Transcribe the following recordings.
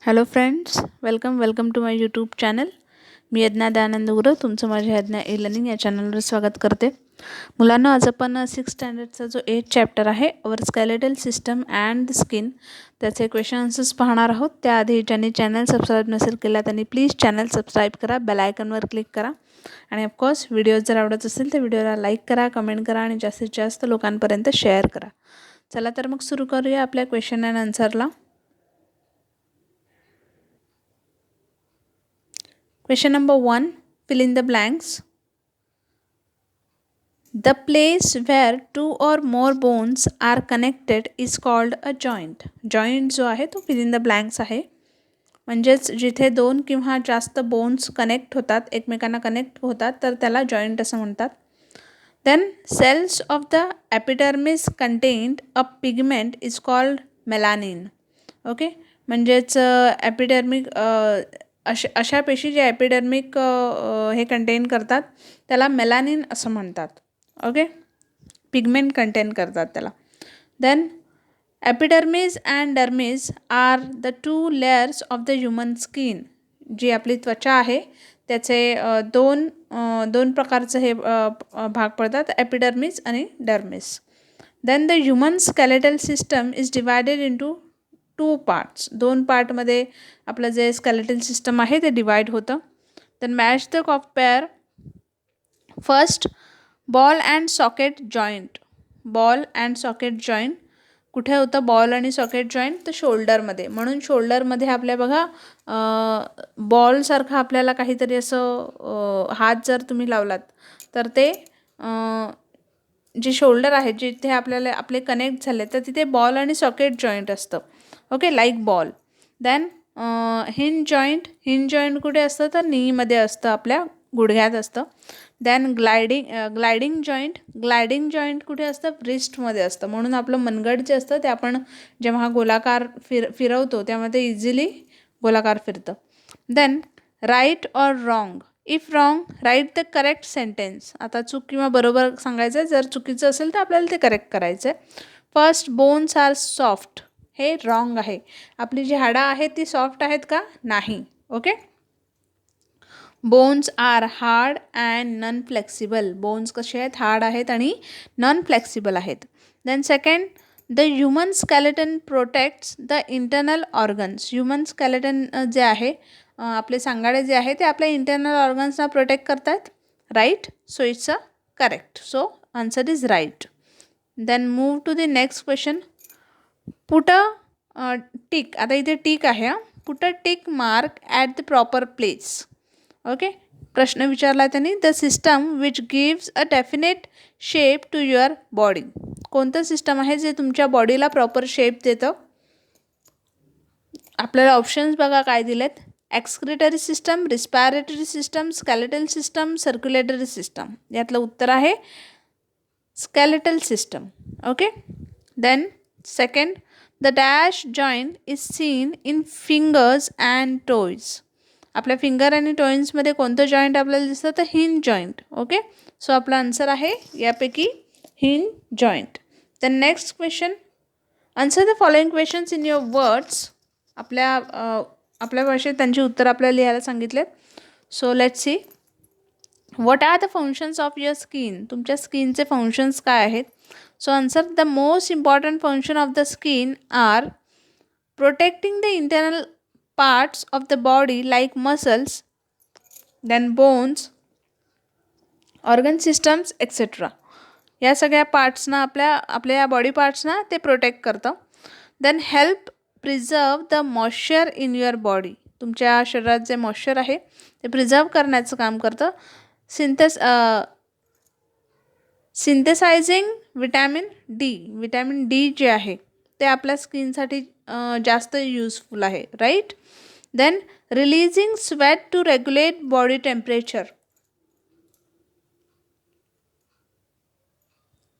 Hello friends, welcome to my YouTube channel. मी यज्ञा दयानंद गुरव तुमचं माझ्या यज्ञा ई लर्निंग या चॅनलवर स्वागत करते. मुलांनो, आज आपण 6th स्टँडर्डचा जो 8th चॅप्टर आहे our skeletal system and the skin त्याचे क्वेश्चन आन्सर्स पाहणार आहोत. त्याआधी ज्यांनी चॅनल सबस्क्राईब नसेल केला त्यांनी प्लीज चॅनल सबस्क्राईब करा, बेल आयकॉनवर क्लिक करा आणि ऑफकोर्स व्हिडिओ जर आवडत असेल तर व्हिडिओला लाईक करा, कमेंट करा आणि जास्तीत जास्त लोकांपर्यंत शेअर करा. चला तर मग सुरू करूया आपल्या question and आन्सरला. Question number 1, fill in the blanks. The place where two or more bones are connected is called a joint. Joint जो आहे तो fill in the blanks आहे. म्हणजेच जिथे दोन किंवा जास्त बोन्स कनेक्ट होतात, एकमेकांना कनेक्ट होतात, तर त्याला जॉईंट असं म्हणतात. Then cells of the epidermis contained a pigment is called melanin. Okay, म्हणजेच एपिडर्मिक अशा पेशी जे एपिडर्मिक हे कंटेन करतात त्याला मेलानिन असं म्हणतात. ओके, पिगमेंट कंटेन करतात त्याला. Then epidermis and dermis are the two layers of the human skin. जी आपली त्वचा आहे त्याचे दोन प्रकारचे हे भाग पडतात, एपिडर्मिस आणि dermis. Then the human skeletal system is divided into 2 parts. 2 पार्टमध्ये आपलं जे स्केलेटल सिस्टम आहे ते डिवाइड होतं. Then match the pair. First, ball and socket joint. Ball and socket joint कुठे होतं? बॉल आणि सॉकेट जॉईंट तर शोल्डरमध्ये. म्हणून शोल्डरमध्ये आपल्या बघा बॉलसारखं आपल्याला काहीतरी असं हात जर तुम्ही लावलात तर ते जे शोल्डर आहे जिथे आपल्याला आपले कनेक्ट झाले तर तिथे बॉल आणि सॉकेट जॉईंट असतं. Okay, like ball. Then hinge joint कुठे असतं? तर नीमध्ये असतं, आपल्या गुडघ्यात असतं. देन ग्लायडिंग जॉईंट कुठे असतं? रिस्टमध्ये असतं. म्हणून आपलं मनगट जे असतं ते आपण जेव्हा गोलाकार फिरवतो त्यामध्ये इझिली गोलाकार फिरतं. Then right or wrong. If wrong, right the correct sentence. आता चूक किंवा बरोबर सांगायचं आहे. जर चुकीचं असेल तर आपल्याला ते करेक्ट करायचं आहे. First, bones are soft. हे रॉंग आहे. आपली जी हाडं आहेत ती सॉफ्ट आहेत का? नाही. Okay, bones are hard and non flexible. Bones कसे आहेत? हार्ड आहेत आणि नॉन फ्लेक्सिबल आहेत. Then second, the human skeleton protects the internal organs. Human skeleton जे आहे आपले सांगाडे जे आहे ते आपल्या इंटरनल ऑर्गन्सना प्रोटेक्ट करतात. Right, so it's a correct. So answer is right. Then move to the next question. Put a tick. आता इथे टिक आहे. Put a tick mark at the proper place. Okay, प्रश्न विचारला त्यांनी. The system which gives a definite shape to your body. कोणतं system आहे जे तुमच्या बॉडीला प्रॉपर शेप देतं? आपल्याला ऑप्शन्स बघा काय दिलेत. Excretory system, respiratory system, skeletal system, circulatory system. यातलं उत्तर आहे skeletal system. Okay, then second, the dash joint is seen in fingers and toes. आपल्या फिंगर आणि टोईन्समध्ये कोणतं जॉईंट आपल्याला दिसतं? तर हिंज जॉईंट. ओके, सो आपला आन्सर आहे यापैकी hinge joint. Then next question, answer the following questions in your words. आपल्या भाषेत त्यांची उत्तर आपल्याला लिहायला सांगितलेत. So let's see. What are the functions of your skin. तुमच्या स्किनचे फंक्शन्स काय आहेत? So answer, the most important function of the skin are protecting the internal parts of the body like muscles, then bones, organ systems, etc. या सगळ्या पार्ट्सना आपल्या या body पार्ट्सना ते protect करतं. Then help preserve the moisture in your body. तुमच्या शरीरात जे moisture आहे ते प्रिझर्व करण्याचं काम करतं. सिंथेसायझिंग विटॅमिन डी जे आहे ते आपल्या स्किनसाठी जास्त युजफुल आहे. Right. Then releasing sweat to regulate body temperature.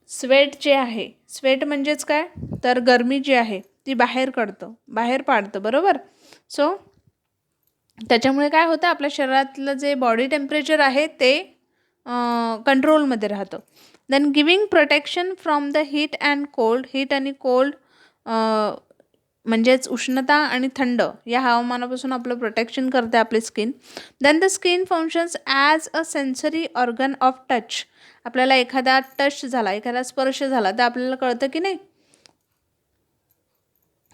Sweat जे आहे, स्वेट म्हणजेच काय? तर गरमी जी आहे ती बाहेर पाडतं. बरोबर. सो त्याच्यामुळे काय होतं? आपल्या शरीरातलं जे बॉडी टेम्परेचर आहे ते कंट्रोलमध्ये राहतं. Then giving protection from the heat and cold. Heat आणि कोल्ड म्हणजेच उष्णता आणि थंड या हवामानापासून आपलं प्रोटेक्शन करते आपली skin. Then the skin functions as a sensory organ of touch. आपल्याला एखादा टच झाला, एखादा स्पर्श झाला तर आपल्याला कळतं की नाही.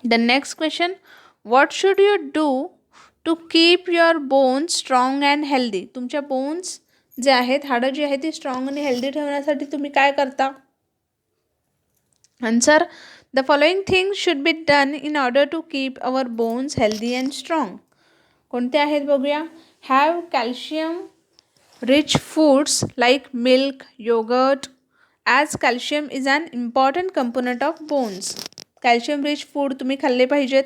The next question, what should you do to keep your bones strong and healthy. तुमच्या बोन्स जे आहेत, हाडं जी आहेत ती स्ट्रॉंग आणि हेल्दी ठेवण्यासाठी तुम्ही काय करता. Answer, the following things should be done in order to keep our bones healthy and strong. कोणते आहेत बघूया. Have calcium rich foods like milk, yogurt, as calcium is an important component of bones. Calcium rich food तुम्ही खाल्ले पाहिजेत.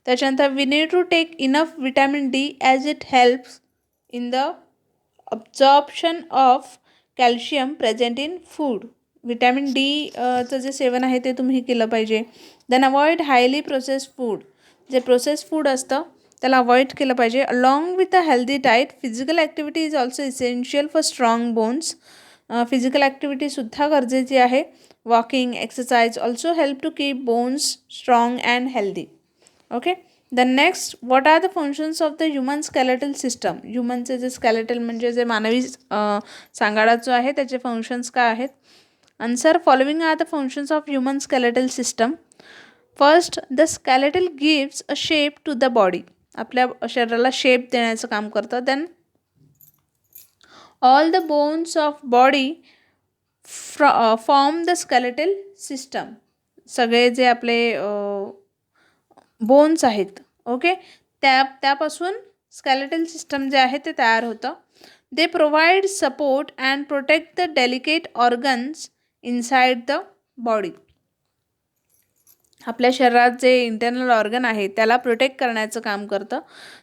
त्याच्यानंतर we need to take enough vitamin D as it helps in the absorption of calcium present in food. Vitamin D चं जे सेवन आहे ते तुम्ही केलं पाहिजे. Then avoid highly processed food. जे प्रोसेस्ड फूड असतं त्याला अवॉइड केलं पाहिजे. Along with a healthy diet, physical activity is also essential for strong bones. Physical ॲक्टिव्हिटीसुद्धा गरजेची आहे. Walking, exercise also help to keep bones strong and healthy. Okay. The next, what are the functions of the human skeletal system. ह्युमनचे जे skeletal म्हणजे जे मानवी सांगाडा जो आहे त्याचे फंक्शन्स काय आहेत. Answer, following are the functions of human skeletal system. First, the skeletal gives a shape to the body. आपल्या शरीराला शेप देण्याचं काम करतं. Then all the bones of body form the skeletal system. सगळे जे आपले बोन्स आहेत, ओके, त्यापासून स्केलेटल सिस्टम जे आहे ते तयार होतं. They provide support and protect the delicate organs inside the body. आपल्या शरीरात जे इंटरनल ऑर्गन आहे त्याला प्रोटेक्ट करण्याचं काम करतं.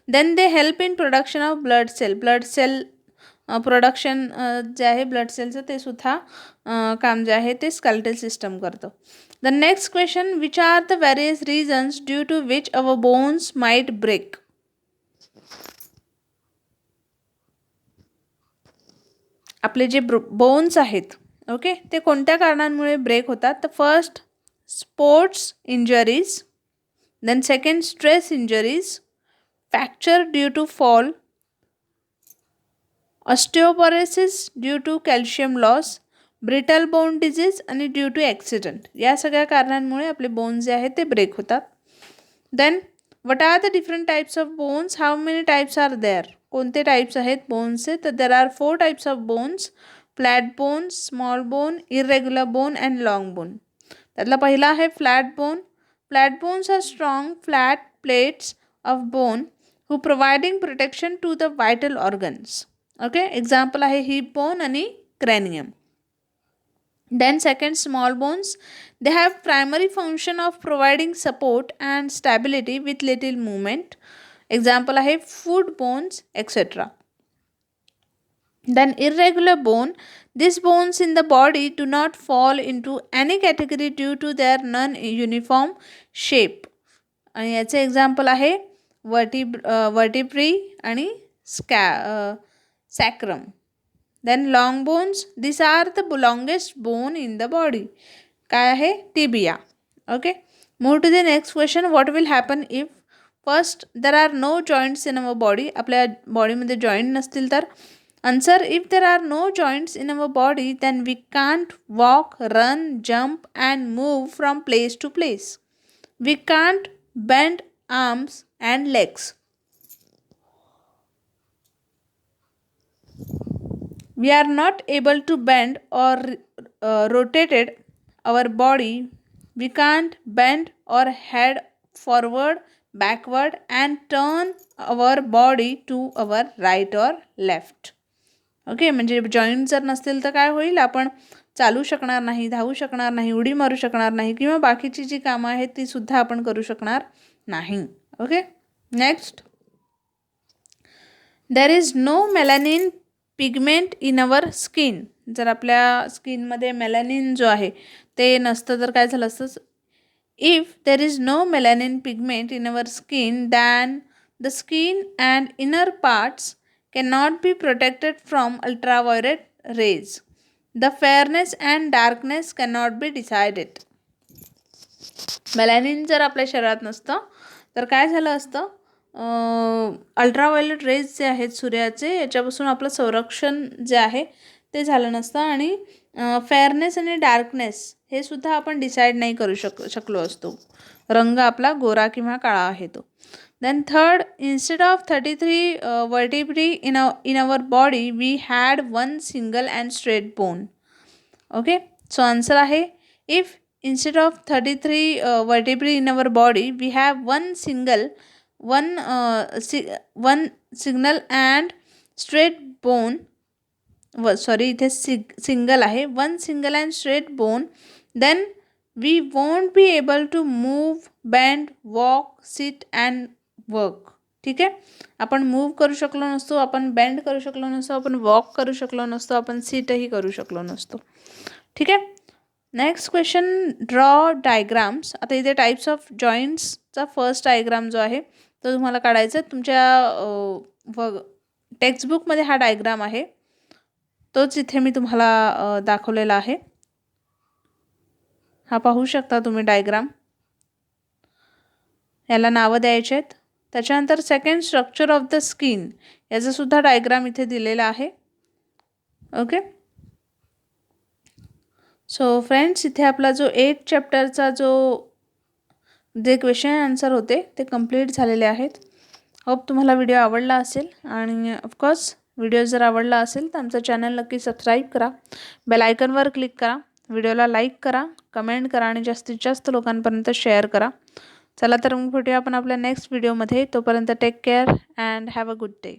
Then they help in production of blood cell. Blood cell production जे आहे ब्लड सेलचं ते सुद्धा काम जे आहे ते स्केलेटल सिस्टम करतं. The next question, which are the various reasons due to which our bones might break. आपले जे बोन्स आहेत, ओके, ते कोणत्या कारणांमुळे ब्रेक होतात. तर first, sports injuries. Then second, stress injuries, fracture due to fall, osteoporosis due to calcium loss, brittle bone disease आणि due to accident. या सगळ्या कारणांमुळे आपले बोन्स जे आहेत ते ब्रेक होतात. Then what are the different types of bones, how many types are there. कोणते टाईप्स आहेत बोन्सचे. तर there are 4 types of bones. Flat bone, small bone, irregular bone and long bone. त्यातला पहिला आहे flat bone. Flat bones are strong flat plates of bone who providing protection to the vital organs. Okay, example आहे hip bone आणि cranium. Then second, small bones. They have primary function of providing support and stability with little movement. Example आहे foot bones, etc. Then irregular bone. These bones in the body do not fall into any category due to their non-uniform shape. आणि याचे example आहे vertebrae आणि sacrum. Then long bones, these are the longest bone in the body. काय आहे, tibia. Okay, move to the next question, what will happen if first there are no joints in our body. आपल्या बॉडीमध्ये joint नसतील तर. Answer, if there are no joints in our body then we can't walk, run, jump and move from place to place. We can't bend arms and legs. We are not able to bend or rotate our body. We can't bend our head forward, backward and turn our body to our right or left. Okay, म्हणजे joint जर नसतील तर काय होईल, आपण चालू शकणार नाही, धावू शकणार नाही, उडी मारू शकणार नाही किंवा बाकीची जी कामं आहेत ती सुद्धा आपण करू शकणार नाही. Okay, next, there is no melanin pigment in our skin. जर आपल्या स्किनमध्ये मेलॅनिन जो आहे ते नसतं तर काय झालं असतं. If there is no melanin pigment in our skin then the skin and inner parts can not be protected from ultraviolet rays. The fairness and darkness can not be decided. Melanin जर आपल्या शरीरात नसतं तर काय झालं असतं, ultraviolet raise जे आहेत सूर्याचे, याच्यापासून आपलं संरक्षण जे आहे ते झालं नसतं आणि फेअरनेस आणि डार्कनेस हे सुद्धा आपण डिसाईड नाही करू शकलो असतो. रंग आपला गोरा किंवा काळा आहे तो. Then third, instead of 33 vertebrae in our body, we had one single and straight bone. Okay, so answer आहे, if instead of 33 vertebrae in our body, we have one signal and straight bone. Sorry, इथे single आहे, one single and straight bone, then we won't be able to move, bend, walk, sit and work. ठीक आहे, आपण move करू शकलो नसतो, आपण bend करू शकलो नसतो, आपण वॉक करू शकलो नसतो, आपण सीटही करू शकलो नसतो. ठीक आहे. Next question, draw diagrams. आता इथे टाईप्स ऑफ जॉईंट्सचा फर्स्ट डायग्राम जो आहे तो तुम्हाला काढायचा आहे. तुमच्या टेक्स्टबुकमध्ये हा डायग्राम आहे, तोच इथे मी तुम्हाला दाखवलेला आहे. हा पाहू शकता तुम्ही डायग्राम. याला नावं द्यायचे आहेत. त्याच्यानंतर second, structure of the skin, याचा सुद्धा डायग्राम इथे दिलेला आहे. ओके, सो फ्रेंड्स, इथे आपला जो 8 चॅप्टरचा जे क्वेश्चन आन्सर होते ते कंप्लीट झालेले आहेत. होप तुम्हाला व्हिडिओ आवडला असेल, आणि ऑफकोर्स व्हिडिओ जर आवडला असेल तर आमचं चॅनल नक्की सबस्क्राईब करा, बेल आयकॉनवर क्लिक करा, व्हिडिओला लाईक करा, कमेंट करा आणि जास्तीत जास्त लोकांपर्यंत शेअर करा. चला तर मग भेटूया आपण आपल्या नेक्स्ट व्हिडिओमध्ये. तोपर्यंत take care and have a good day.